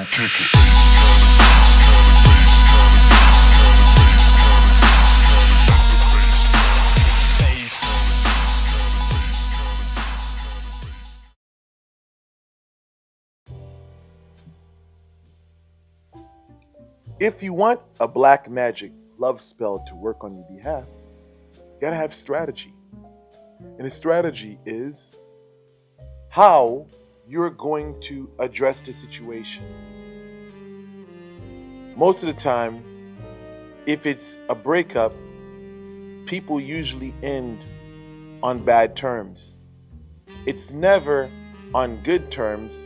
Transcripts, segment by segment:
kick it. If you want a black magic love spell to work on your behalf, you gotta have strategy. And the strategy is how you're going to address the situation. Most of the time, if it's a breakup, people usually end on bad terms. It's never on good terms,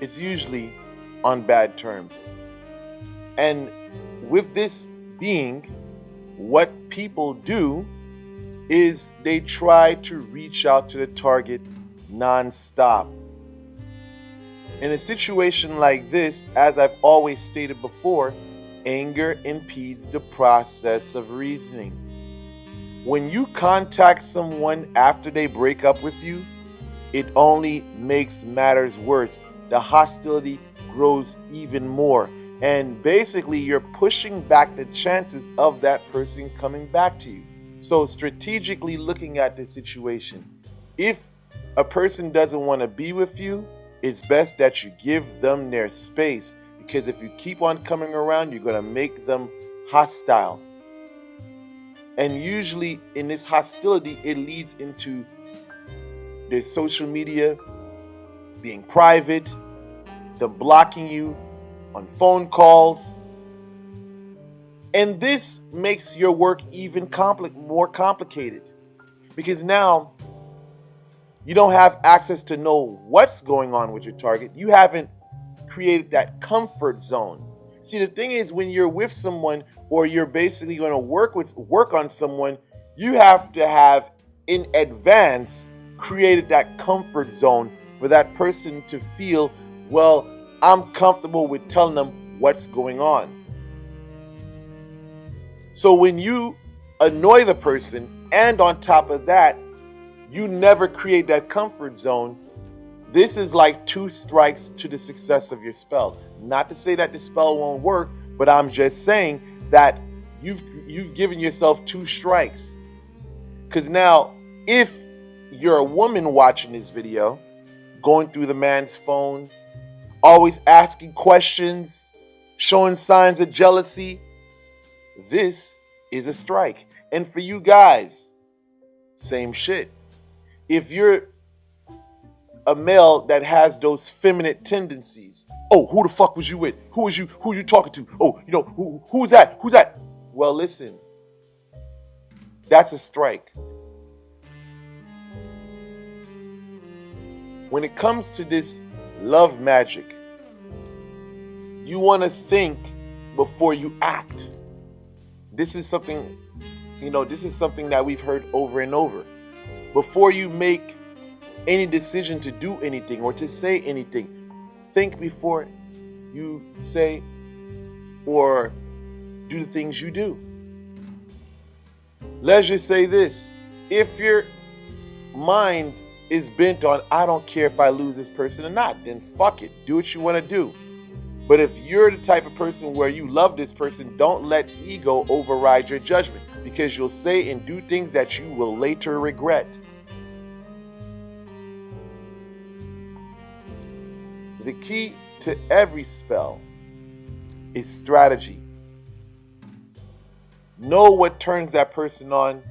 it's usually on bad terms. And with this being, what people do is they try to reach out to the target non-stop. In a situation like this, as I've always stated before, anger impedes the process of reasoning. When you contact someone after they break up with you, it only makes matters worse. The hostility grows even more. And basically, you're pushing back the chances of that person coming back to you. So strategically looking at the situation, if a person doesn't want to be with you, it's best that you give them their space, because if you keep on coming around, you're going to make them hostile. And usually in this hostility, it leads into their social media being private, them blocking you on phone calls. And this makes your work even more complicated, because now you don't have access to know what's going on with your target. You haven't created that comfort zone. See, the thing is, when you're with someone or you're basically going to work on someone, you have to have in advance created that comfort zone for that person to feel, well, I'm comfortable with telling them what's going on. So when you annoy the person, and on top of that, you never create that comfort zone, this is like 2 strikes to the success of your spell. Not to say that the spell won't work, but I'm just saying that you've given yourself 2 strikes. Because now, if you're a woman watching this video, going through the man's phone, always asking questions, showing signs of jealousy, this is a strike. And for you guys, same shit. If you're a male that has those feminine tendencies, oh, who the fuck was you with? Who was you? Who you talking to? Oh, who's that? Who's that? Well, listen, that's a strike. When it comes to this love magic, you want to think before you act. This is something that we've heard over and over. Before you make any decision to do anything or to say anything, think before you say or do the things you do. Let's just say this. If your mind is bent on, I don't care if I lose this person or not, then fuck it. Do what you want to do. But if you're the type of person where you love this person, don't let ego override your judgment, because you'll say and do things that you will later regret. The key to every spell is strategy. Know what turns that person on.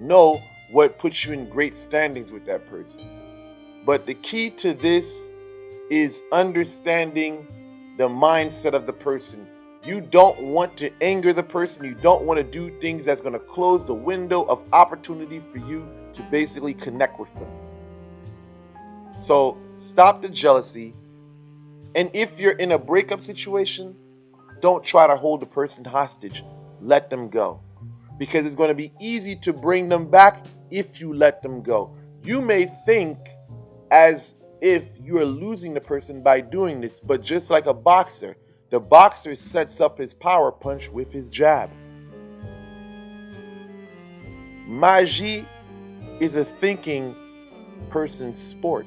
Know what puts you in great standings with that person. But the key to this is understanding the mindset of the person. You don't want to anger the person. You don't want to do things that's going to close the window of opportunity for you to basically connect with them. So stop the jealousy. And if you're in a breakup situation, don't try to hold the person hostage. Let them go. Because it's going to be easy to bring them back if you let them go. You may think as if you are losing the person by doing this, but just like a boxer, the boxer sets up his power punch with his jab. Magie is a thinking person's sport.